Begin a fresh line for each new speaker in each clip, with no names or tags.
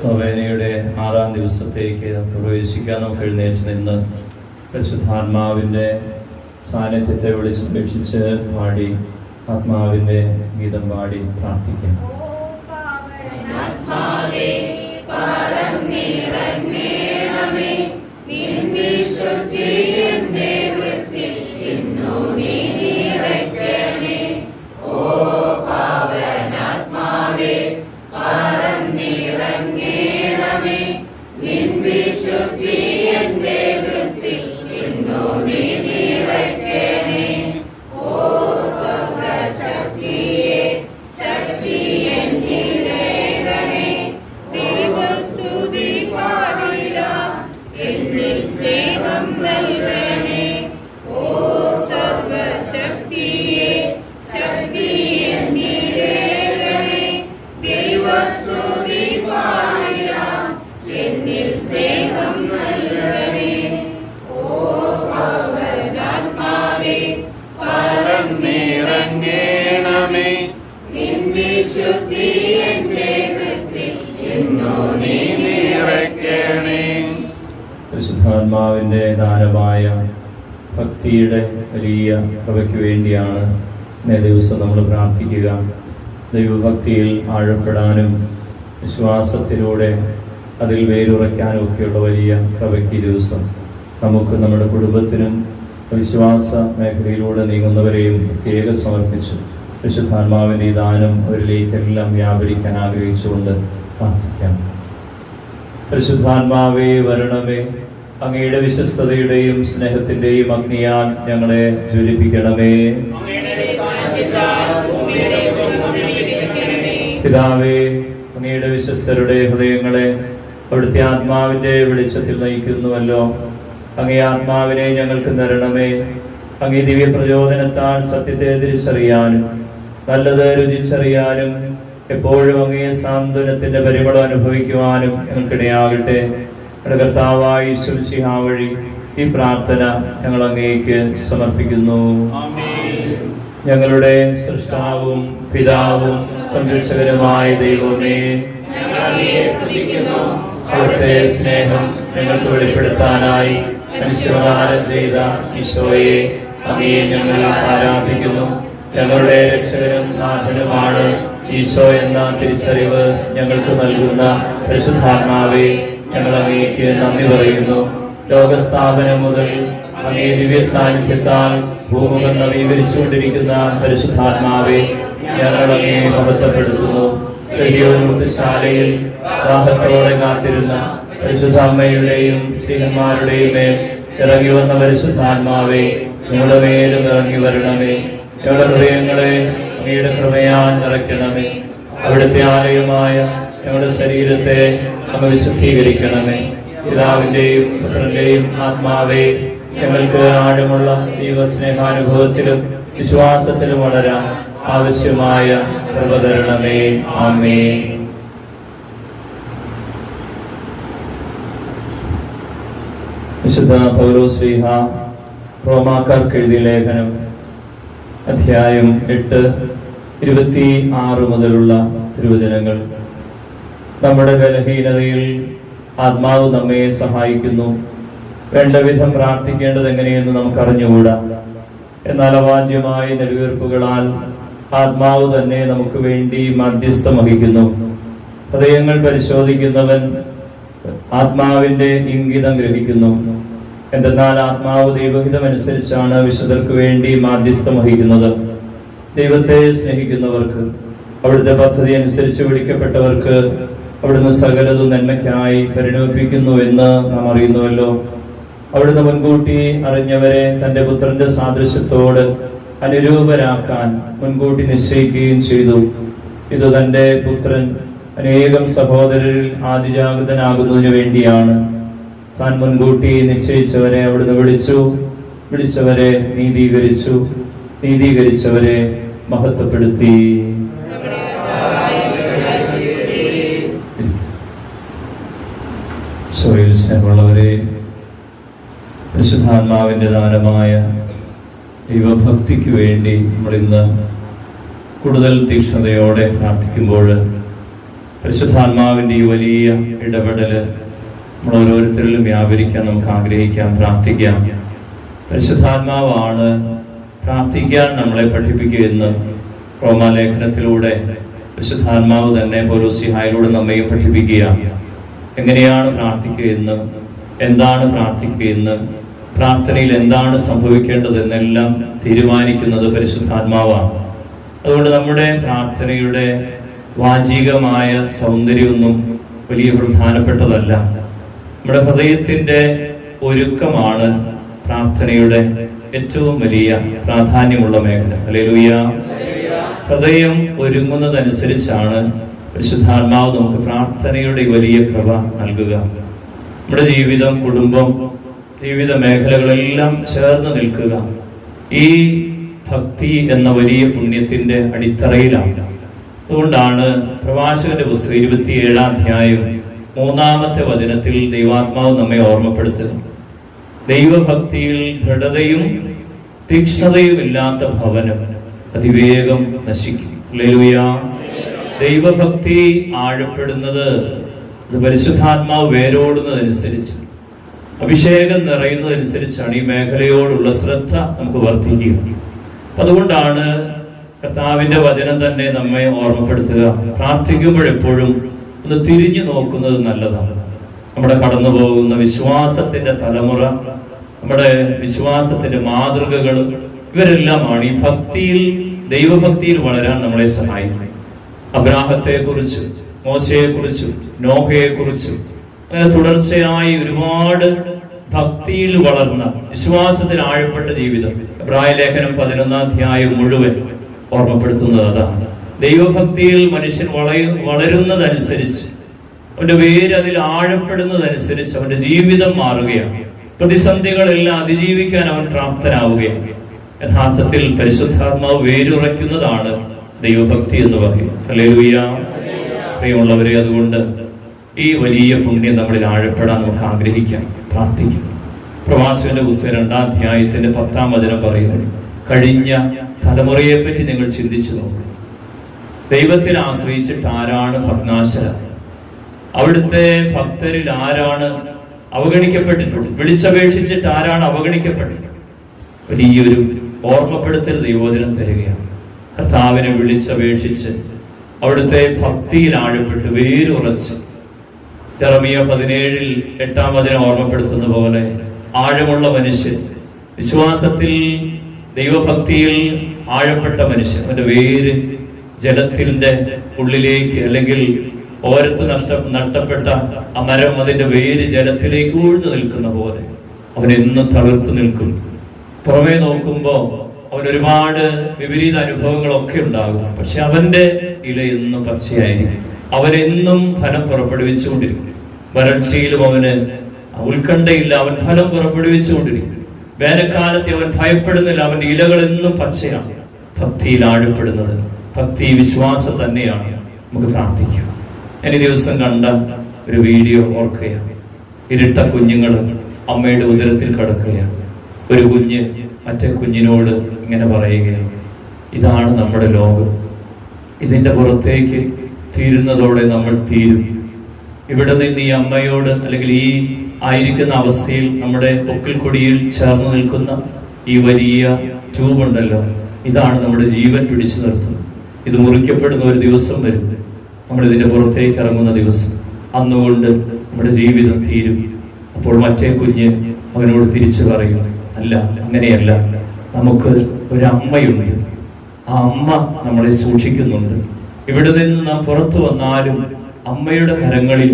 നൊവേനയുടെ 6-ാം ദിവസത്തേക്ക് നമുക്ക് പ്രവേശിക്കാൻ. നമുക്ക് എഴുന്നേറ്റ് നിന്ന് പരിശുദ്ധാത്മാവിൻ്റെ സാന്നിധ്യത്തെ വിളിച്ചപേക്ഷിച്ച് പാടി ആത്മാവിൻ്റെ ഗീതം പാടി പ്രാർത്ഥിക്കാം. പരിശുദ്ധാത്മാവിൻ്റെ ദാനമായ ഭക്തിയുടെ വലിയ കൃപയ്ക്ക് വേണ്ടിയാണ് ഇന്നേ ദിവസം നമ്മൾ പ്രാർത്ഥിക്കുക. ദൈവഭക്തിയിൽ ആഴപ്പെടാനും വിശ്വാസത്തിലൂടെ അതിൽ വേരുറയ്ക്കാനും ഒക്കെയുള്ള വലിയ കൃപയ്ക്ക് ഈ ദിവസം നമുക്ക് നമ്മുടെ കുടുംബത്തിനും വിശ്വാസ മേഖലയിലൂടെ നീങ്ങുന്നവരെയും പ്രത്യേകം സമർപ്പിച്ചു പരിശുദ്ധാത്മാവിൻ്റെ ഈ ദാനം അവരിലേക്കെല്ലാം വ്യാപരിക്കാൻ ആഗ്രഹിച്ചുകൊണ്ട് പ്രാർത്ഥിക്കാം. പരിശുദ്ധാത്മാവേ വരണമേ, അങ്ങയുടെ വിശ്വസ്തതയുടെയും സ്നേഹത്തിൻ്റെയും അഗ്നിയാൽ ഞങ്ങളെ ജ്വലിപ്പിക്കണമേ. പിതാവേ, അങ്ങയുടെ വിശ്വസ്തരുടെ ഹൃദയങ്ങളെ അവിടുത്തെ ആത്മാവിൻ്റെ വെളിച്ചത്തിൽ നയിക്കുന്നുവല്ലോ. അങ്ങേ ആത്മാവിനെ ഞങ്ങൾക്ക് തരണമേ. അങ്ങേ ദിവ്യ പ്രചോദനത്താൽ സത്യത്തെ തിരിച്ചറിയാനും നല്ലത് രുചിച്ചറിയാനും എപ്പോഴും അങ്ങേ സാന്ത്വനത്തിന്റെ പരിമളം അനുഭവിക്കുവാനും ഞങ്ങൾക്കിടയാകട്ടെ. കർത്താവായ യേശു മിശിഹാ വഴി ഈ പ്രാർത്ഥന ഞങ്ങൾ അങ്ങേക്ക് സമർപ്പിക്കുന്നു. ഞങ്ങളുടെ സൃഷ്ടാവും പിതാവും സംരക്ഷകനുമായ ദൈവമേ, അവിടുത്തെ സ്നേഹം ഞങ്ങൾക്ക് വെളിപ്പെടുത്താനായി മനുഷ്യാവതാരം ചെയ്ത ഈശോയെ അങ്ങയെ ഞങ്ങൾ ആരാധിക്കുന്നു. ഞങ്ങളുടെ രക്ഷകനും നാഥനുമാണ് ഈശോ എന്ന തിരിച്ചറിവ് ഞങ്ങൾക്ക് നൽകുന്ന പരിശുദ്ധാത്മാവേ, ഞങ്ങൾ അങ്ങേക്ക് നന്ദി പറയുന്നു. ലോകസ്ഥാപനം മുതൽ അങ്ങേ ദിവ്യ സാന്നിധ്യത്താൽ ഭൂമുഖം നവീകരിച്ചുകൊണ്ടിരിക്കുന്ന പരിശുദ്ധാത്മാവേ, ഞങ്ങൾ അങ്ങയെ മഹത്വപ്പെടുത്തുന്നു. ശാലയിൽ ദാഹത്തോടെ കാത്തിരുന്ന പരിശുദ്ധ അമ്മയുടെയും സ്ത്രീഹന്മാരുടെയും മേൽ ഇറങ്ങി വന്ന പരിശുദ്ധാത്മാവേ, ഞങ്ങളുടെ മേലും ഇറങ്ങി വരണമേ. ഞങ്ങളുടെ ഹൃദയങ്ങളെ അങ്ങയുടെ കൃപയാൽ നിറയ്ക്കണമേ. അവിടുത്തെ ആലയമായ ഞങ്ങളുടെ ശരീരത്തെ അങ്ങ് വിശുദ്ധീകരിക്കണമേ. പിതാവിൻ്റെയും പുത്രന്റെയും ആത്മാവേ, ഞങ്ങൾക്ക് ആഴമുള്ള ദൈവസ്നേഹാനുഭവത്തിലും വിശ്വാസത്തിലും വളരാൻ ആവശ്യമായ കൃപ തരണമേ. ആമേൻ. വിശുദ്ധ പൗലോസ്ലീഹ റോമാക്കാർക്ക് എഴുതിയ ലേഖനം അധ്യായം 8:26 മുതലുള്ള തിരുവചനങ്ങൾ. നമ്മുടെ ബലഹീനതയിൽ ആത്മാവ് നമ്മെ സഹായിക്കുന്നു. വേണ്ട വിധം പ്രാർത്ഥിക്കേണ്ടത് എങ്ങനെയെന്ന് നമുക്ക് അറിഞ്ഞുകൂടാ. എന്നാൽ അവാച്യമായ നെടുവീർപ്പുകളാൽ ആത്മാവ് തന്നെ നമുക്ക് വേണ്ടി മധ്യസ്ഥം വഹിക്കുന്നു. ഹൃദയങ്ങൾ പരിശോധിക്കുന്നവൻ ആത്മാവിന്റെ ഇംഗിതം ഗ്രഹിക്കുന്നു. എന്തെന്നാൽ ആത്മാവ് ദൈവഹിതമനുസരിച്ചാണ് വിശുദ്ധർക്ക് വേണ്ടി മാധ്യസ്ഥം വഹിക്കുന്നത്. ദൈവത്തെ സ്നേഹിക്കുന്നവർക്ക്, അവിടുത്തെ പദ്ധതി അനുസരിച്ച് വിളിക്കപ്പെട്ടവർക്ക് അവിടുന്ന് സകലതും നന്മയ്ക്കായി പരിണമിപ്പിക്കുന്നു എന്ന് നാം അറിയുന്നുവല്ലോ. അവിടുന്ന് മുൻകൂട്ടി അറിഞ്ഞവരെ തന്റെ പുത്രന്റെ സാദൃശ്യത്തോട് അനുരൂപരാക്കാൻ മുൻകൂട്ടി നിശ്ചയിക്കുകയും ചെയ്തു. ഇത് തന്റെ പുത്രൻ അനേകം സഹോദരരിൽ ആദിജാഗൃതനാകുന്നതിനു വേണ്ടിയാണ്. താൻ മുൻകൂട്ടി നിശ്ചയിച്ചവരെ അവിടുന്ന് വിളിച്ചു, വിളിച്ചവരെ നീതീകരിച്ചു, നീതീകരിച്ചവരെ മഹത്വപ്പെടുത്തി. സ്നേഹമുള്ളവരെ, പരിശുദ്ധാത്മാവിൻ്റെ ദാനമായ ദൈവഭക്തിക്ക് വേണ്ടി നമ്മളിന്ന് കൂടുതൽ തീക്ഷ്ണതയോടെ പ്രാർത്ഥിക്കുമ്പോൾ പരിശുദ്ധാത്മാവിൻ്റെ ഈ വലിയ ഇടപെടല് നമ്മൾ ഓരോരുത്തരിലും വ്യാപരിക്കാൻ നമുക്ക് ആഗ്രഹിക്കാം, പ്രാർത്ഥിക്കാം. പരിശുദ്ധാത്മാവാണ് പ്രാർത്ഥിക്കാൻ നമ്മളെ പഠിപ്പിക്കുകയെന്ന് റോമാലേഖനത്തിലൂടെ പരിശുദ്ധാത്മാവ് തന്നെ പൗലോസ്ലീഹായിലൂടെ നമ്മയും പഠിപ്പിക്കുക. എങ്ങനെയാണ് പ്രാർത്ഥിക്കുകയെന്ന്, എന്താണ് പ്രാർത്ഥിക്കുകയെന്ന്, പ്രാർത്ഥനയിൽ എന്താണ് സംഭവിക്കേണ്ടതെന്നെല്ലാം തീരുമാനിക്കുന്നത് പരിശുദ്ധാത്മാവാണ്. അതുകൊണ്ട് നമ്മുടെ പ്രാർത്ഥനയുടെ വാചികമായ സൗന്ദര്യമൊന്നും വലിയ പ്രധാനപ്പെട്ടതല്ല. നമ്മുടെ ഹൃദയത്തിൻ്റെ ഒരുക്കമാണ് പ്രാർത്ഥനയുടെ ഏറ്റവും വലിയ പ്രാധാന്യമുള്ള മേഖല. ഹല്ലേലൂയ. ഹൃദയം ഒരുങ്ങുന്നതനുസരിച്ചാണ് പരിശുദ്ധാത്മാവ് നമുക്ക് പ്രാർത്ഥനയുടെ വലിയ കൃപ നൽകുക. നമ്മുടെ ജീവിതം, കുടുംബം, ജീവിത മേഖലകളെല്ലാം ചേർന്ന് നിൽക്കുക ഈ ഭക്തി എന്ന വലിയ പുണ്യത്തിന്റെ അടിത്തറയിലാണ്. അതുകൊണ്ടാണ് പ്രഭാഷകന്റെ പുസ്തകം 27-ാം അധ്യായം 3-ാമത്തെ വചനത്തിൽ ദൈവാത്മാവ് നമ്മെ ഓർമ്മപ്പെടുത്തുക. ദൈവഭക്തിയിൽ ദൃഢതയും തീക്ഷ്ണതയും ഇല്ലാത്ത ഭവനം അതിവേഗം നശിക്കും. ഹല്ലേലൂയ. ദൈവഭക്തി ആഴപ്പെടുന്നത് അത് പരിശുദ്ധാത്മാവ് വേരോടുന്നതനുസരിച്ച്, അഭിഷേകം നിറയുന്നതനുസരിച്ചാണ് ഈ മേഖലയോടുള്ള ശ്രദ്ധ നമുക്ക് വർദ്ധിക്കുക. അതുകൊണ്ടാണ് കർത്താവിന്റെ വചനം തന്നെ നമ്മെ ഓർമ്മപ്പെടുത്തുക, പ്രാർത്ഥിക്കുമ്പോഴെപ്പോഴും ഒന്ന് തിരിഞ്ഞു നോക്കുന്നത് നല്ലതാണ്. നമ്മുടെ കടന്നു പോകുന്ന വിശ്വാസത്തിന്റെ തലമുറ, നമ്മുടെ വിശ്വാസത്തിന്റെ മാതൃകകൾ, ഇവരെല്ലാമാണ് ഈ ഭക്തിയിൽ, ദൈവഭക്തിയിൽ വളരാൻ നമ്മളെ സഹായിക്കും. അബ്രാഹത്തെ കുറിച്ച്, മോശയെ കുറിച്ചും, നോഹയെ കുറിച്ചും അങ്ങനെ തുടർച്ചയായി ഒരുപാട് ഭക്തിയിൽ വളർന്ന, വിശ്വാസത്തിൽ ആഴപ്പെട്ട ജീവിതം എബ്രായ ലേഖനം 11-ാം അധ്യായം മുഴുവൻ ഓർമ്മപ്പെടുത്തുന്നത് അതാണ്. ദൈവഭക്തിയിൽ മനുഷ്യൻ വളരുന്നതനുസരിച്ച്, അവന്റെ വേര് അതിൽ ആഴപ്പെടുന്നതനുസരിച്ച് അവന്റെ ജീവിതം മാറുകയാണ്. പ്രതിസന്ധികളെല്ലാം അതിജീവിക്കാൻ അവൻ പ്രാപ്തനാവുകയാണ്. യഥാർത്ഥത്തിൽ പരിശുദ്ധാത്മാവ് വേരുറയ്ക്കുന്നതാണ് ദൈവഭക്തി എന്ന് പറയും. ഹല്ലേലൂയ. പ്രിയമുള്ളവരെ, അതുകൊണ്ട് ഈ വലിയ പുണ്യം നമ്മളിൽ ആഴപ്പെടാൻ നമുക്ക് ആഗ്രഹിക്കാം, പ്രാർത്ഥിക്കാം. പ്രഭാഷകന്റെ പുസ്തകം 2-ാം അധ്യായത്തിന്റെ 10-ാം വചനം പറയുന്നത്, കഴിഞ്ഞ തലമുറയെ പറ്റി നിങ്ങൾ ചിന്തിച്ചു നോക്കുക. ദൈവത്തിൽ ആശ്രയിച്ചിട്ട് ആരാണ് ഭഗ്നാശര? അവിടുത്തെ ഭക്തരിൽ ആരാണ് അവഗണിക്കപ്പെട്ടിട്ടുള്ളത്? വിളിച്ചപേക്ഷിച്ചിട്ട് ആരാണ് അവഗണിക്കപ്പെട്ടത്? വലിയൊരു ഓർമ്മപ്പെടുത്തൽ ദൈവവചനം തരികയാണ്. കർത്താവിനെ വിളിച്ചപേക്ഷിച്ച് അവിടുത്തെ ഭക്തിയിൽ ആഴപ്പെട്ട് വേരുറച്ച്, ജെറമിയ 17-8-ാം വചനം ഓർമ്മപ്പെടുത്തുന്ന പോലെ ആഴമുള്ള മനുഷ്യൻ, വിശ്വാസത്തിൽ ദൈവഭക്തിയിൽ ആഴപ്പെട്ട മനുഷ്യൻ, അവന്റെ വേര് ജലത്തിന്റെ ഉള്ളിലേക്ക്, അല്ലെങ്കിൽ ഓരത്ത് നഷ്ടപ്പെട്ട ആ മരം അതിന്റെ വേര് ജലത്തിലേക്ക് ഊഴ്ന്നു നിൽക്കുന്ന പോലെ അവൻ എന്നും തളിർത്തു നിൽക്കും. പുറമേ നോക്കുമ്പോ അവൻ ഒരുപാട് വിപരീത അനുഭവങ്ങളൊക്കെ ഉണ്ടാകും, പക്ഷെ അവന്റെ ഇല എന്നും പച്ചയായിരിക്കും. അവനെന്നും ഫലം പുറപ്പെടുവിച്ചുകൊണ്ടിരിക്കും. വരൾച്ചയിലും അവന് ഉത്കണ്ഠയില്ല, അവൻ ഫലം പുറപ്പെടുവിച്ചുകൊണ്ടിരിക്കും. വേനൽക്കാലത്തെ അവൻ ഭയപ്പെടുന്നില്ല, അവന്റെ ഇലകൾ എന്നും പച്ചയാണ്. ഭക്തിയിൽ ആഴപ്പെടുന്നത്, ഭക്തി വിശ്വാസം തന്നെയാണ്. നമുക്ക് പ്രാർത്ഥിക്കാം. ഞാൻ ഈ ദിവസം കണ്ട ഒരു വീഡിയോ ഓർക്കുകയാണ്. ഇരട്ട കുഞ്ഞുങ്ങൾ അമ്മയുടെ ഉദരത്തിൽ കിടക്കുകയാണ്. ഒരു കുഞ്ഞ് മറ്റേ കുഞ്ഞിനോട് ഇങ്ങനെ പറയുകയാണ്, ഇതാണ് നമ്മുടെ ലോകം, ഇതിന്റെ പുറത്തേക്ക് തീരുന്നതോടെ നമ്മൾ തീരും. ഇവിടെ നിന്ന് ഈ അമ്മയോട്, അല്ലെങ്കിൽ ഈ ആയിരിക്കുന്ന അവസ്ഥയിൽ നമ്മുടെ പൊക്കിൾ കൊടിയിൽ ചേർന്ന് നിൽക്കുന്ന ഈ വലിയ ട്യൂബുണ്ടല്ലോ, ഇതാണ് നമ്മുടെ ജീവൻ പിടിച്ചു നിർത്തുന്നത്. ഇത് മുറിക്കപ്പെടുന്ന ഒരു ദിവസം വരും, നമ്മൾ ഇതിന്റെ പുറത്തേക്ക് ഇറങ്ങുന്ന ദിവസം. അന്നുകൊണ്ട് നമ്മുടെ ജീവിതം തീരും. അപ്പോൾ മറ്റേ കുഞ്ഞ് അവനോട് തിരിച്ചു പറയും, അല്ല, അങ്ങനെയല്ല, നമുക്ക് ഒരമ്മയുണ്ട്, ആ അമ്മ നമ്മളെ സൂക്ഷിക്കുന്നുണ്ട്. ഇവിടെ നിന്ന് നാം പുറത്തു വന്നാലും അമ്മയുടെ കരങ്ങളിൽ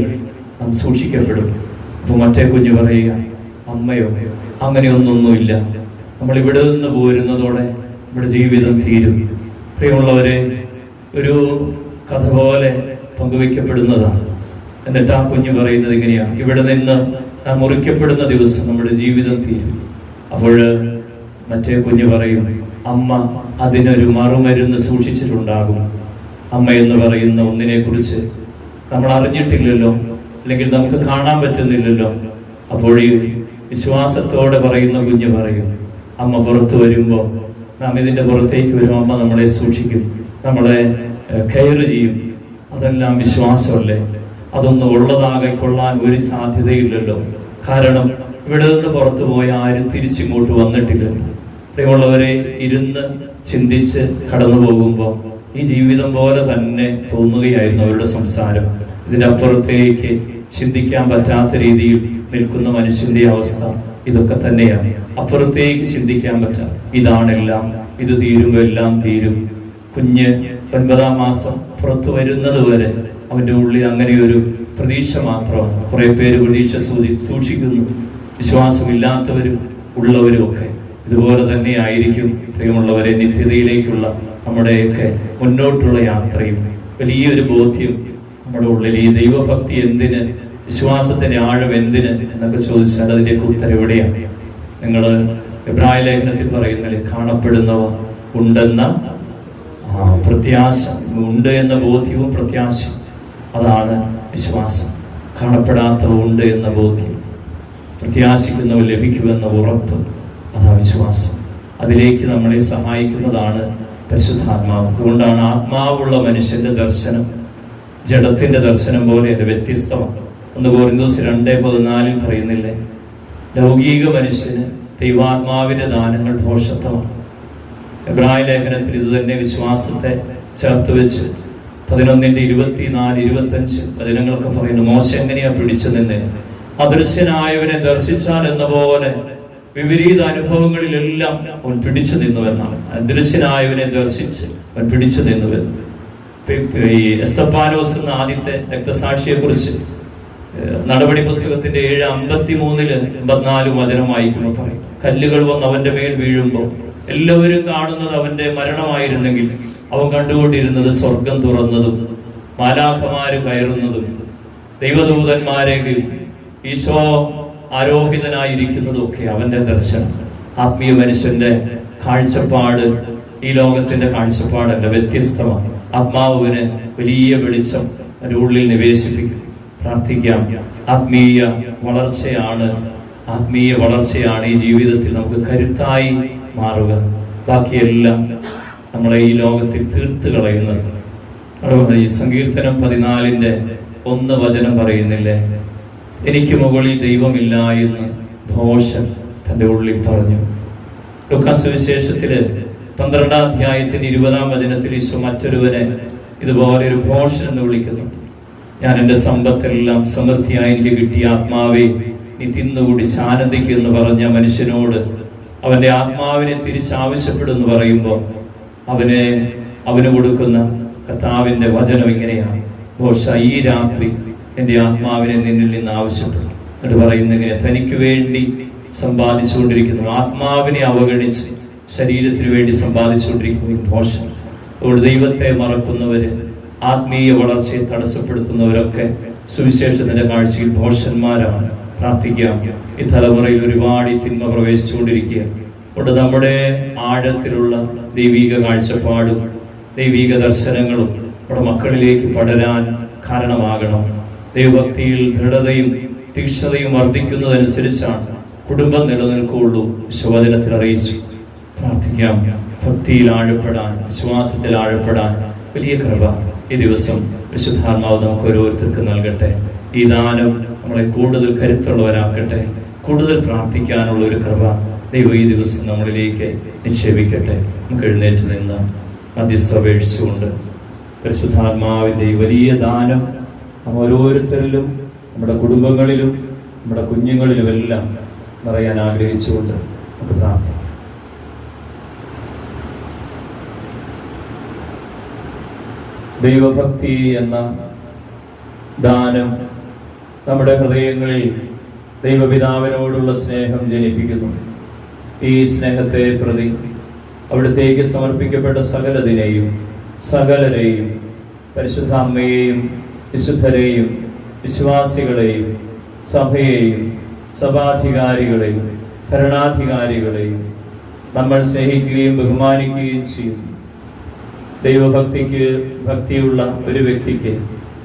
നാം സൂക്ഷിക്കപ്പെടും. അപ്പൊ മറ്റേ കുഞ്ഞ് പറയുക, അമ്മയോ, അങ്ങനെയൊന്നൊന്നുമില്ല, നമ്മൾ ഇവിടെ നിന്ന് പോരുന്നതോടെ നമ്മുടെ ജീവിതം തീരും. പ്രിയമുള്ളവരെ, ഒരു കഥ പോലെ പങ്കുവെക്കപ്പെടുന്നതാണ്. എന്നിട്ട് ആ കുഞ്ഞ് പറയുന്നത് ഇങ്ങനെയാണ്, ഇവിടെ നിന്ന് നാം മുറിക്കപ്പെടുന്ന ദിവസം നമ്മുടെ ജീവിതം തീരും. അപ്പോൾ മറ്റേ കുഞ്ഞ് പറയും, അമ്മ അതിനൊരു മറുമരുന്ന് സൂക്ഷിച്ചിട്ടുണ്ടാകും. അമ്മ എന്ന് പറയുന്ന ഒന്നിനെ കുറിച്ച് നമ്മൾ അറിഞ്ഞിട്ടില്ലല്ലോ, അല്ലെങ്കിൽ നമുക്ക് കാണാൻ പറ്റുന്നില്ലല്ലോ. അപ്പോൾ ഈ വിശ്വാസത്തോടെ പറയുന്ന കുഞ്ഞ് പറയും, അമ്മ പുറത്തു വരുമ്പോൾ, നാം ഇതിന്റെ പുറത്തേക്ക് വരും, അമ്മ നമ്മളെ സൂക്ഷിക്കും, നമ്മളെ കെയർ ചെയ്യും. അതെല്ലാം വിശ്വാസമല്ലേ? അതൊന്നും ഉള്ളതാകൊള്ളാൻ ഒരു സാധ്യതയില്ലല്ലോ. കാരണം ഇവിടെ നിന്ന് പുറത്തു പോയ ആരും തിരിച്ചിങ്ങോട്ട് വന്നിട്ടില്ലല്ലോ. പ്രിയമുള്ളവരെ, ഇരുന്ന് ചിന്തിച്ച് കടന്നു പോകുമ്പോൾ ഈ ജീവിതം പോലെ തന്നെ തോന്നുകയായിരുന്നു അവരുടെ സംസാരം. ഇതിൻ്റെ അപ്പുറത്തേക്ക് ചിന്തിക്കാൻ പറ്റാത്ത രീതിയിൽ നിൽക്കുന്ന മനുഷ്യന്റെ അവസ്ഥ ഇതൊക്കെ തന്നെയാണ്. അപ്പുറത്തേക്ക് ചിന്തിക്കാൻ പറ്റാം. ഇതാണെല്ലാം, ഇത് തീരുമ്പോൾ എല്ലാം തീരും. കുഞ്ഞ് 9-ാം മാസം പുറത്തു വരുന്നത് വരെ അവന്റെ ഉള്ളിൽ അങ്ങനെ ഒരു പ്രതീക്ഷ മാത്രമാണ്. കുറെ പേര് പ്രതീക്ഷ സൂക്ഷിക്കുന്നു, വിശ്വാസമില്ലാത്തവരും ഉള്ളവരും ഒക്കെ. ഇതുപോലെ തന്നെ ആയിരിക്കും പ്രിയമുള്ളവരെ നിത്യതയിലേക്കുള്ള നമ്മുടെയൊക്കെ മുന്നോട്ടുള്ള യാത്രയും. വലിയൊരു ബോധ്യം നമ്മുടെ ഉള്ളിൽ, ഈ ദൈവഭക്തി എന്തിന്, വിശ്വാസത്തിന്റെ ആഴം എന്തിന് എന്നൊക്കെ ചോദിച്ചാൽ അതിൻ്റെയൊക്കെ ഉത്തരം എവിടെയാണ്? നിങ്ങൾ എബ്രായ ലേഖനത്തിൽ പറയുന്നില്ലേ, കാണപ്പെടുന്നവ ഉണ്ടെന്ന പ്രത്യാശ, ഉണ്ട് എന്ന ബോധ്യവും പ്രത്യാശയും, അതാണ് വിശ്വാസം. കാണപ്പെടാത്തവ ഉണ്ട് എന്ന ബോധ്യം, പ്രത്യാശിക്കുന്നവ ലഭിക്കുമെന്ന ഉറപ്പ്, അതാ വിശ്വാസം. അതിലേക്ക് നമ്മളെ സഹായിക്കുന്നതാണ് പരിശുദ്ധാത്മാവ്. അതുകൊണ്ടാണ് ആത്മാവുള്ള മനുഷ്യന്റെ ദർശനം ജഡത്തിന്റെ ദർശനം പോലെയല്ല, വ്യത്യസ്തമാണ്. 1 കൊരിന്തോസ് 2:14 പറയുന്നില്ലേ, ലൗകിക മനുഷ്യന് ദൈവാത്മാവിന്റെ ദാനങ്ങൾ ഭോഷത്വമാണ്. എബ്രായ ലേഖനത്തിൽ ഇത് തന്നെ വിശ്വാസത്തെ ചേർത്ത് വെച്ച് 11:24-25 വചനങ്ങളൊക്കെ പറയുന്നു. മോശ എങ്ങനെയാ പിടിച്ചു നിന്ന്? അദൃശ്യനായവനെ ദർശിച്ചാൽ എന്ന പോലെ വിപരീത അനുഭവങ്ങളിലെല്ലാം അവൻ പിടിച്ചു നിന്നുവെന്നാണ്. അദൃശ്യനായവനെ ദർശിച്ച് അവൻ പിടിച്ചു നിന്നുവെന്ന്. ഈ എസ്തപ്പാനോസ് എന്ന ആദ്യത്തെ രക്തസാക്ഷിയെ കുറിച്ച് നടപടി പുസ്തകത്തിന്റെ 7:53-54 വചനം വായിക്കുമ്പോൾ പറയും, കല്ലുകൾ വന്ന് അവന്റെ മേൽ വീഴുമ്പോൾ എല്ലാവരും കാണുന്നത് അവന്റെ മരണമായിരുന്നെങ്കിൽ അവൻ കണ്ടുകൊണ്ടിരുന്നത് സ്വർഗം തുറന്നതും മാലാഖമാര് കയറുന്നതും ദൈവദൂതന്മാരെയും ഈശോ ആരോഹിതനായിരിക്കുന്നതും ഒക്കെ അവന്റെ ദർശനം. ആത്മീയ മനുഷ്യന്റെ കാഴ്ചപ്പാട് ഈ ലോകത്തിന്റെ കാഴ്ചപ്പാടല്ല, വ്യത്യസ്തമാണ്. ആത്മാവിന് വലിയ വെളിച്ചം അതിൻ്റെ ഉള്ളിൽ നിവേശിപ്പിക്കും. പ്രാർത്ഥിക്കാം. ആത്മീയ വളർച്ചയാണ് ഈ ജീവിതത്തിൽ നമുക്ക് കരുത്തായി മാറുക. ബാക്കിയെല്ലാം നമ്മളെ ഈ ലോകത്തിൽ തീർത്ത് കളയുന്നത്. ഈ സങ്കീർത്തനം 14:1 വചനം പറയുന്നില്ലേ, എനിക്ക് മുകളിൽ ദൈവമില്ല എന്ന് ഭോഷൻ തൻ്റെ ഉള്ളിൽ പറഞ്ഞു. ലൂക്കാസ് സുവിശേഷത്തില് 12-ാം അധ്യായത്തിന്റെ 20-ാം വചനത്തിൽ ഈശോ മറ്റൊരുവനെ ഇതുപോലെ ഒരു ഭോഷൻ എന്ന് വിളിക്കുന്നുണ്ട്. ഞാൻ എൻ്റെ സമ്പത്തെല്ലാം സമൃദ്ധിയായി എനിക്ക് കിട്ടിയ ആത്മാവെ നീ തിന്നുകൂടിച്ച് ആനന്ദിക്കുക എന്ന് പറഞ്ഞ മനുഷ്യനോട് അവന്റെ ആത്മാവിനെ തിരിച്ചാവശ്യപ്പെടുമെന്ന് പറയുമ്പോൾ അവന് കൊടുക്കുന്ന കർത്താവിന്റെ വചനം ഇങ്ങനെയാണ്, ഭോഷ ഈ രാത്രി എൻ്റെ ആത്മാവിനെ നിന്നിൽ നിന്ന് ആവശ്യപ്പെടും. എന്നിട്ട് പറയുന്ന ഇങ്ങനെ, തനിക്ക് വേണ്ടി സമ്പാദിച്ചുകൊണ്ടിരിക്കുന്നു, ആത്മാവിനെ അവഗണിച്ച് ശരീരത്തിന് വേണ്ടി സമ്പാദിച്ചുകൊണ്ടിരിക്കുന്നു ഭോഷൻ. അതുകൊണ്ട് ദൈവത്തെ മറക്കുന്നവര്, ആത്മീയ വളർച്ചയെ തടസ്സപ്പെടുത്തുന്നവരൊക്കെ സുവിശേഷത്തിന്റെ കാഴ്ചയിൽ ഭോഷന്മാരാണ്. പ്രാർത്ഥിക്കാം. ഈ തലമുറയിൽ ഒരുപാട് ഈ തിന്മ പ്രവേശിച്ചുകൊണ്ടിരിക്കുക. അതുകൊണ്ട് നമ്മുടെ ആഴത്തിലുള്ള ദൈവിക കാഴ്ചപ്പാടും ദൈവിക ദർശനങ്ങളും നമ്മുടെ മക്കളിലേക്ക് പടരാൻ കാരണമാകണം. ദൈവഭക്തിയിൽ ദൃഢതയും തീക്ഷ്ണതയും വർദ്ധിക്കുന്നതനുസരിച്ചാണ് കുടുംബം നിലനിൽക്കുകയുള്ളൂ. വിശ്വവചനത്തിൽ അറിയിച്ചു. പ്രാർത്ഥിക്കാം. ഭക്തിയിൽ ആഴപ്പെടാൻ, വിശ്വാസത്തിൽ ആഴപ്പെടാൻ വലിയ കൃപ ഈ ദിവസം വിശുദ്ധാത്മാവ് നമുക്ക് ഓരോരുത്തർക്ക് നൽകട്ടെ. ഈ ദാനം നമ്മളെ കൂടുതൽ കരുത്തുള്ളവരാക്കട്ടെ. കൂടുതൽ പ്രാർത്ഥിക്കാനുള്ള ഒരു കൃപ ദൈവം ഈ ദിവസം നമ്മളിലേക്ക് നിക്ഷേപിക്കട്ടെ. നമുക്ക് എഴുന്നേറ്റ് നിന്ന് മധ്യസ്ഥ അപേക്ഷിച്ചുകൊണ്ട് പരിശുദ്ധാത്മാവിൻ്റെ ഈ വലിയ ദാനം നാം ഓരോരുത്തരിലും, നമ്മുടെ കുടുംബങ്ങളിലും, നമ്മുടെ കുഞ്ഞുങ്ങളിലുമെല്ലാം നിറയാൻ ആഗ്രഹിച്ചുകൊണ്ട് നമുക്ക് പ്രാർത്ഥിക്കാം. ദൈവഭക്തി എന്ന ദാനം നമ്മുടെ ഹൃദയങ്ങളിൽ ദൈവപിതാവിനോടുള്ള സ്നേഹം ജനിപ്പിക്കുന്നു. ഈ സ്നേഹത്തെ പ്രതി അവിടുത്തേക്ക് സമർപ്പിക്കപ്പെട്ട സകലരെയും പരിശുദ്ധ അമ്മയെയും വിശുദ്ധരെയും വിശ്വാസികളെയും സഭയെയും സഭാധികാരികളെയും ഭരണാധികാരികളെയും നമ്മൾ സ്നേഹിക്കുകയും ബഹുമാനിക്കുകയും ചെയ്യുന്നു. ഭക്തിയുള്ള ഒരു വ്യക്തിക്ക്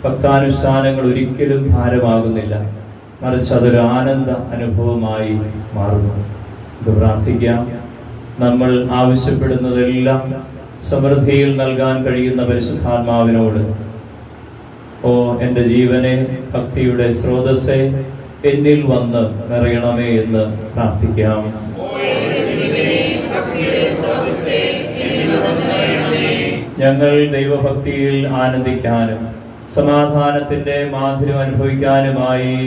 ഭക്താനുഷ്ഠാനങ്ങൾ ഒരിക്കലും ഭാരമാകുന്നില്ല, മറിച്ച് അതൊരു ആനന്ദ അനുഭവമായി മാറുന്നു. ഇത് പ്രാർത്ഥിക്കാം. നമ്മൾ ആവശ്യപ്പെടുന്നതെല്ലാം സമൃദ്ധിയിൽ നൽകാൻ കഴിയുന്ന പരിശുദ്ധാത്മാവിനോട് ഓ എൻ്റെ ജീവനെ, ഭക്തിയുടെ സ്രോതസ്സേ, എന്നിൽ വന്ന് നിറയണമേ എന്ന് പ്രാർത്ഥിക്കാം. ഞങ്ങൾ ദൈവഭക്തിയിൽ ആനന്ദിക്കാനും സമാധാനത്തിന്റെ മാധുര്യം അനുഭവിക്കാനുമായി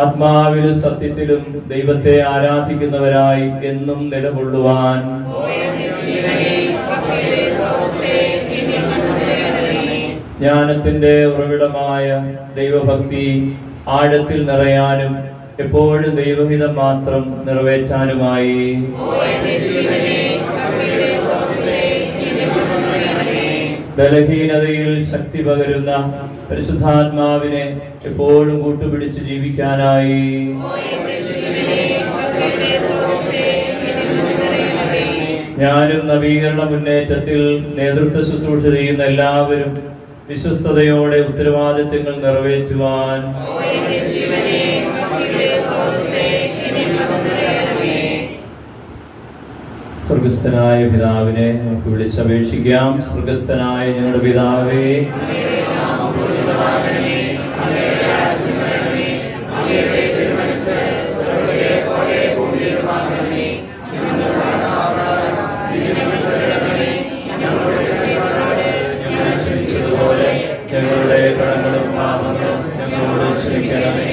ആത്മാവിലും സത്യത്തിലും ദൈവത്തെ ആരാധിക്കുന്നവരായി എന്നും നിലകൊള്ളുവാൻ ജ്ഞാനത്തിന്റെ ഉറവിടമായ ദൈവഭക്തി ആഴത്തിൽ നിറയാനും എപ്പോഴും ദൈവഹിതം മാത്രം നിറവേറ്റാനുമായി ബലഹീനതയിൽ ശക്തി പകരുന്ന പരിശുദ്ധാത്മാവിനെ എപ്പോഴും കൂട്ടുപിടിച്ച് ജീവിക്കാനായി ഞാനും നവീകരണ മുന്നേറ്റത്തിൽ നേതൃത്വ ശുശ്രൂഷ ചെയ്യുന്ന എല്ലാവരും വിശ്വസ്തയോടെ ഉത്തരവാദിത്തങ്ങൾ നിറവേറ്റുവാൻ സ്വർഗസ്ഥനായ പിതാവിനെ നമുക്ക് വിളിച്ചപേക്ഷിക്കാം. സ്വർഗസ്ഥനായ ഞങ്ങളുടെ പിതാവേ, ഞങ്ങളുടെ കടങ്ങളും പാപങ്ങളും ഞങ്ങളോട് ക്ഷമിക്കണമേ.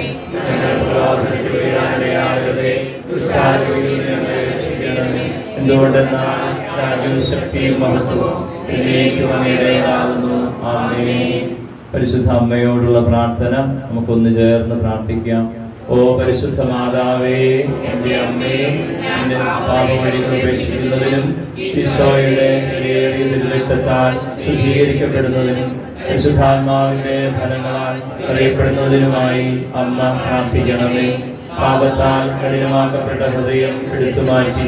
എന്തുകൊണ്ടെന്നാൽ രാജ്യവും ശക്തിയും മഹത്വവും എന്നേക്കും അങ്ങയുടേതാകുന്നു. ആമേൻ. പരിശുദ്ധ അമ്മയോടുള്ള പ്രാർത്ഥന നമുക്കൊന്ന് ചേർന്ന് പ്രാർത്ഥിക്കാം. ഓ പരിശുദ്ധ മാതാവേ, എൻ്റെ അമ്മേ, എൻ്റെ പാപവഴികൾ ഉപേക്ഷിക്കുന്നതിനും ഈശോയുടെ രക്തത്താൽ ശുദ്ധീകരിക്കപ്പെടുന്നതിനും പരിശുദ്ധാത്മാവിന്റെ ഫലങ്ങളാൽ അറിയപ്പെടുന്നതിനുമായി അമ്മ പ്രാർത്ഥിക്കണമേ. പാപത്താൽ കഠിനമാക്കപ്പെട്ട ഹൃദയം എടുത്തുമാറ്റി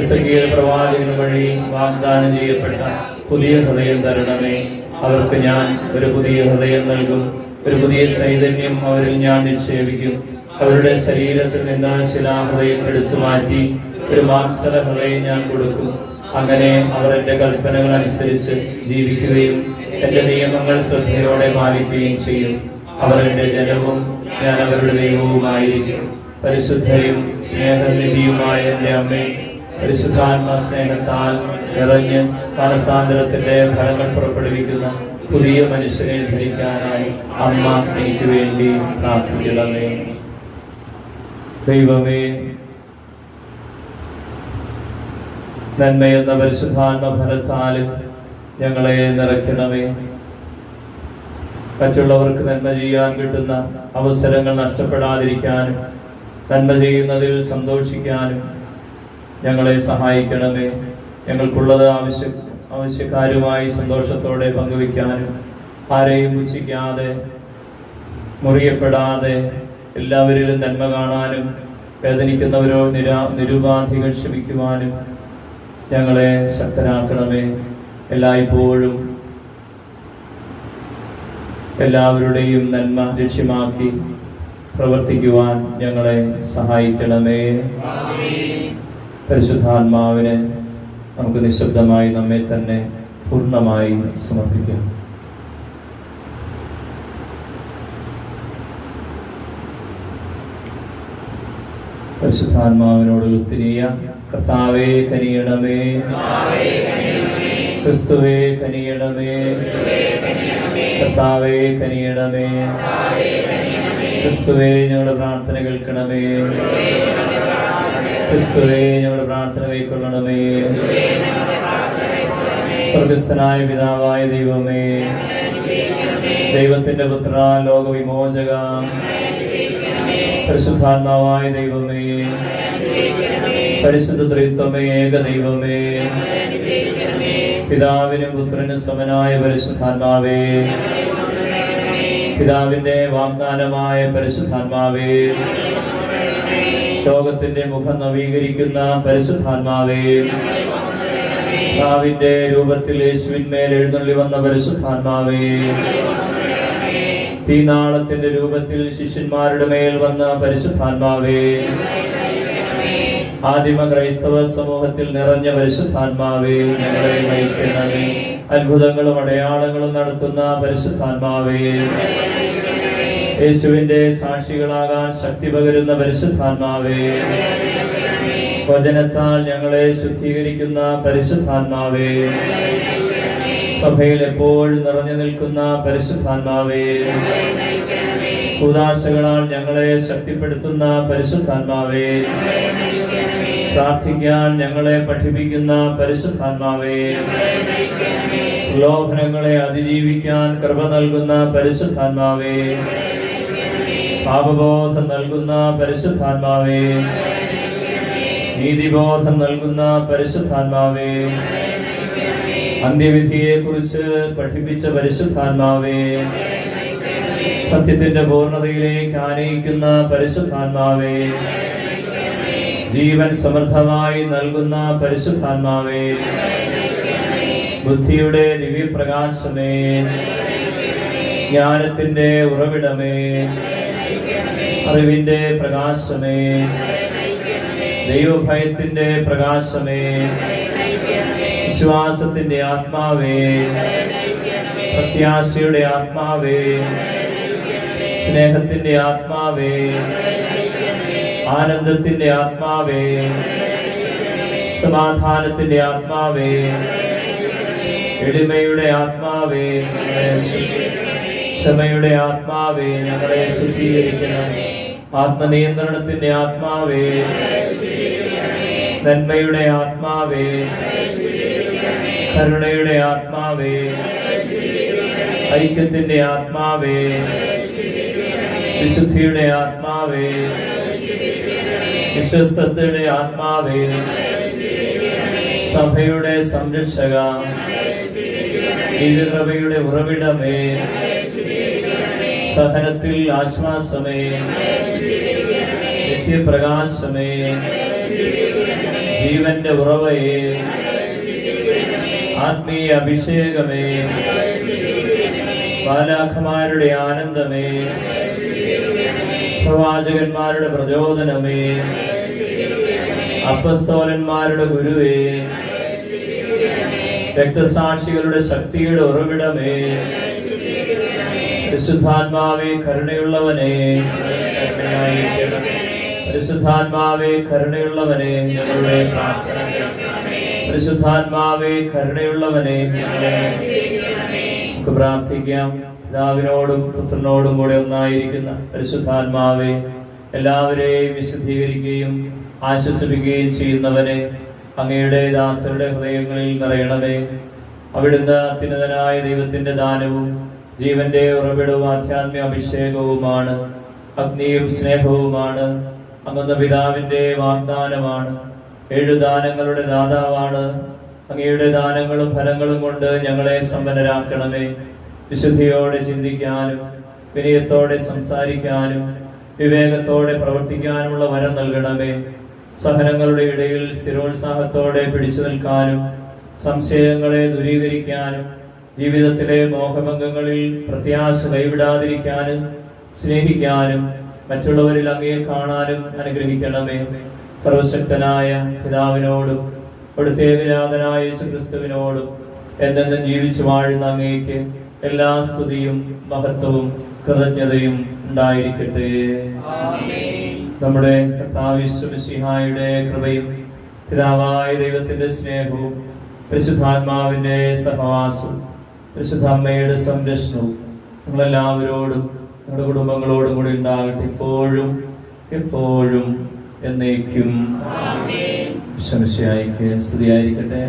എസെക്കിയേൽ പ്രവാചകൻ വഴി വാഗ്ദാനം ചെയ്യപ്പെട്ട പുതിയ ഹൃദയം തരണമേ. അവർക്ക് ഞാൻ ഒരു പുതിയ ഹൃദയം നൽകും. ഒരു പുതിയ ചൈതന്യം അവരിൽ ഞാൻ നിക്ഷേപിക്കും. അവരുടെ ശരീരത്തിൽ നിന്ന് ശിലാഹൃദയം എടുത്തുമാറ്റി ഒരു മാംസല ഹൃദയം ഞാൻ കൊടുക്കും. അങ്ങനെ അവർ എൻ്റെ കൽപ്പനകൾ അനുസരിച്ച് ജീവിക്കുകയും എൻ്റെ നിയമങ്ങൾ ശ്രദ്ധയോടെ പാലിക്കുകയും ചെയ്യും. അവർ എൻ്റെ ജനവും ഞാൻ അവരുടെ ദൈവവുമായിരിക്കും. പരിശുദ്ധയും സ്നേഹനിധിയുമായ എൻ്റെ അമ്മേ, പരിശുദ്ധാത്മ സ്നേഹത്താൽ നിറഞ്ഞ് മാനസാന്തരത്തിന്റെ ഫലങ്ങൾ പുറപ്പെടുവിക്കുന്ന പുതിയ മനുഷ്യനെ ധരിക്കാനായി അമ്മ എനിക്ക് വേണ്ടി പ്രാർത്ഥിക്കണമേ. ദൈവമേ, നന്മയെന്ന പരിശുദ്ധാത്മ ഫലത്താൽ ഞങ്ങളെ നിറയ്ക്കണമേ. മറ്റുള്ളവർക്ക് നന്മ ചെയ്യാൻ കിട്ടുന്ന അവസരങ്ങൾ നഷ്ടപ്പെടാതിരിക്കാനും നന്മ ചെയ്യുന്നതിൽ സന്തോഷിക്കാനും ഞങ്ങളെ സഹായിക്കണമേ. ഞങ്ങൾക്കുള്ളത് ആവശ്യക്കാരുമായി സന്തോഷത്തോടെ പങ്കുവയ്ക്കാനും ആരെയും പുച്ഛിക്കാതെ മുറിയപ്പെടാതെ എല്ലാവരിലും നന്മ കാണാനും വേദനിക്കുന്നവരോട് നിരുപാധികൾ ക്ഷമിക്കുവാനും ഞങ്ങളെ ശക്തരാക്കണമേ. എല്ലായ്പ്പോഴും എല്ലാവരുടെയും നന്മ ലക്ഷ്യമാക്കി പ്രവർത്തിക്കുവാൻ ഞങ്ങളെ സഹായിക്കണമേ. പരിശുദ്ധാത്മാവിനെ നമുക്ക് നിശബ്ദമായി നമ്മെ തന്നെ പൂർണ്ണമായി സമർപ്പിക്കാം. പരിശുദ്ധാത്മാവിനോട് ഉത്തിരിയ കർത്താവേ കനിയണമേ, ക്രിസ്തുവേ കനിയണമേ, കർത്താവേ കനിയണമേ, ക്രിസ്തുവേ ഞങ്ങളുടെ പ്രാർത്ഥന കേൾക്കണമേ, ക്രിസ്തുവേ ഞങ്ങളുടെ പ്രാർത്ഥന കൈക്കൊള്ളണമേ. സ്വർഗസ്ഥനായ പിതാവായ ദൈവമേ, ദൈവത്തിന്റെ പുത്ര ലോകവിമോചക പരിശുദ്ധാത്മാവായ ദൈവമേ, പരിശുദ്ധ ത്രിത്വമേ, ഏക ദൈവമേ, പിതാവിനും പുത്രനും സമനായ പരിശുദ്ധാത്മാവേ, പിതാവിന്റെ വാഗ്ദാനമായ പരിശുദ്ധാത്മാവേ, ലോകത്തിന്റെ മുഖം നവീകരിക്കുന്ന പരിശുദ്ധാത്മാവേ, പിതാവിന്റെ രൂപത്തിൽ യേശുവിന്മേൽ എഴുന്നള്ളി വന്ന പരിശുദ്ധാത്മാവേ, തീനാളത്തിന്റെ രൂപത്തിൽ ശിഷ്യന്മാരുടെ മേൽ വന്ന പരിശുദ്ധാത്മാവേ, ആദിമ ക്രൈസ്തവ സമൂഹത്തിൽ നിറഞ്ഞ പരിശുദ്ധാത്മാവേ, ഞങ്ങളെ നയിക്കണമേ. അത്ഭുതങ്ങളും അടയാളങ്ങളും നടത്തുന്ന പരിശുദ്ധാത്മാവേ, യേശുവിന്റെ സാക്ഷികളാകാൻ ശക്തി പകരുന്ന പരിശുദ്ധാത്മാവേ, വചനത്താൽ ഞങ്ങളെ ശുദ്ധീകരിക്കുന്ന പരിശുദ്ധാത്മാവേ, സഭയിൽ എപ്പോഴും നിറഞ്ഞു നിൽക്കുന്ന പരിശുദ്ധാത്മാവേ, കൂദാശകളാൽ ഞങ്ങളെ ശക്തിപ്പെടുത്തുന്ന പരിശുദ്ധാത്മാവേ, പ്രാർത്ഥിക്കാൻ ഞങ്ങളെ പഠിപ്പിക്കുന്ന പരിശുദ്ധാത്മാവേ, ലോഭനങ്ങളെ അതിജീവിക്കാൻ കൃപ നൽകുന്ന പരിശുദ്ധാത്മാവേ, പാപബോധം നൽകുന്ന പരിശുദ്ധാത്മാവേ, നീതിബോധം നൽകുന്ന പരിശുദ്ധാത്മാവേ, അന്ത്യവിധിയെക്കുറിച്ച് പഠിപ്പിച്ച പരിശുദ്ധാത്മാവേ, സത്യത്തിന്റെ പൂർണ്ണതയിലേക്ക് ആനയിക്കുന്ന പരിശുദ്ധാത്മാവേ, ജീവൻ സമൃദ്ധമായി നൽകുന്ന പരിശുദ്ധാത്മാവേ, ബുദ്ധിയുടെ ദിവ്യപ്രകാശമേ, ജ്ഞാനത്തിന്റെ ഉറവിടമേ, അറിവിന്റെ പ്രകാശമേ, ദൈവഭയത്തിന്റെ പ്രകാശമേ, വിശ്വാസത്തിന്റെ ആത്മാവേ, പ്രത്യാശയുടെ ആത്മാവേ, സ്നേഹത്തിന്റെ ആത്മാവേ, ആനന്ദത്തിന്റെ ആത്മാവേ, സമാധാനത്തിന്റെ ആത്മാവേ, എളിമയുടെ ആത്മാവേ, ക്ഷമയുടെ ആത്മാവേ, ഞങ്ങളെ ശുദ്ധീകരിക്കണം. ആത്മനിയന്ത്രണത്തിന്റെ ആത്മാവേ, നന്മയുടെ ആത്മാവേ, കരുണയുടെ ആത്മാവേ, ഐക്യത്തിന്റെ ആത്മാവേ, വിശുദ്ധിയുടെ ആത്മാവേ, വിശ്വസ്തയുടെ ആത്മാവേ, സഭയുടെ സംരക്ഷക, ദിവ്യകൃപയുടെ ഉറവിടമേ, സഹനത്തിൽ ആശ്വാസമേ, നിത്യപ്രകാശമേ, ജീവന്റെ ഉറവയെ, ആത്മീയ അഭിഷേകമേ, മാലാഖമാരുടെ ആനന്ദമേ, പ്രവാചകന്മാരുടെ പ്രചോദനമേ, അപ്പസ്തോലന്മാരുടെ ഗുരുവേ, രക്തസാക്ഷികളുടെ ശക്തിയുടെ ഉറവിടമേ, പരിശുദ്ധാത്മാവേ കരുണയുള്ളവനെ, പരിശുദ്ധാത്മാവേ കരുണയുള്ളവനെ, ഞങ്ങളുടെ പ്രാർത്ഥന പരിശുദ്ധാത്മാവേ കരുണയുള്ളവനെ, നമുക്ക് പ്രാർത്ഥിക്കാം. പിതാവിനോടും പുത്രനോടും കൂടെ ഒന്നായിരിക്കുന്ന പരിശുദ്ധാത്മാവേ, എല്ലാവരെയും വിശുദ്ധീകരിക്കുകയും ആശ്വസിപ്പിക്കുകയും ചെയ്യുന്നവനെ, അങ്ങയുടെ ദാസരുടെ ഹൃദയങ്ങളിൽ നിറയണമേ. അവിടുന്ന് അത്യുന്നതനായ ദൈവത്തിന്റെ ദാനവും ജീവന്റെ ഉറവിടവും ആധ്യാത്മിക അഭിഷേകവുമാണ്. അഗ്നിയും സ്നേഹവുമാണ്. അങ്ങ് പിതാവിന്റെ വാഗ്ദാനമാണ്. 7 ദാനങ്ങളുടെ ദാതാവാണ്. അങ്ങയുടെ ദാനങ്ങളും ഫലങ്ങളും കൊണ്ട് ഞങ്ങളെ സമ്പന്നരാക്കണമേ. വിശുദ്ധിയോടെ ചിന്തിക്കാനും വിനയത്തോടെ സംസാരിക്കാനും വിവേകത്തോടെ പ്രവർത്തിക്കാനുമുള്ള വരം നൽകണമേ. സഹനങ്ങളുടെ ഇടയിൽ സ്ഥിരോത്സാഹത്തോടെ പിടിച്ചു നിൽക്കാനും സംശയങ്ങളെ ദൂരീകരിക്കാനും ജീവിതത്തിലെ മോഹഭംഗങ്ങളിൽ പ്രത്യാശ കൈവിടാതിരിക്കാനും സ്നേഹിക്കാനും മറ്റുള്ളവരിൽ അങ്ങയെ കാണാനും അനുഗ്രഹിക്കണമേ. സർവശക്തനായ പിതാവിനോടും അവിടുത്തെ ഏകജാതനായ യേശുക്രിസ്തുവിനോടും എന്നെന്നും ജീവിച്ചു വാഴുന്ന അങ്ങേക്ക് എല്ലാ സ്തുതിയും മഹത്വവും കൃതജ്ഞതയും ഉണ്ടായിരിക്കട്ടെ. നമ്മുടെ കർത്താവ് യേശു മിശിഹായുടെ കൃപയും പിതാവായ ദൈവത്തിന്റെ സ്നേഹവും പരിശുദ്ധാത്മാവിന്റെ സഹവാസവും പരിശുദ്ധ അമ്മയുടെ സംരക്ഷണവും നിങ്ങളെല്ലാവരോടും നിങ്ങളുടെ കുടുംബങ്ങളോടും കൂടി ഉണ്ടാകട്ടെ, ഇപ്പോഴും എപ്പോഴും എന്നേക്കും. ശംശയായിക്ക് സ്തുതിയായിരിക്കട്ടെ.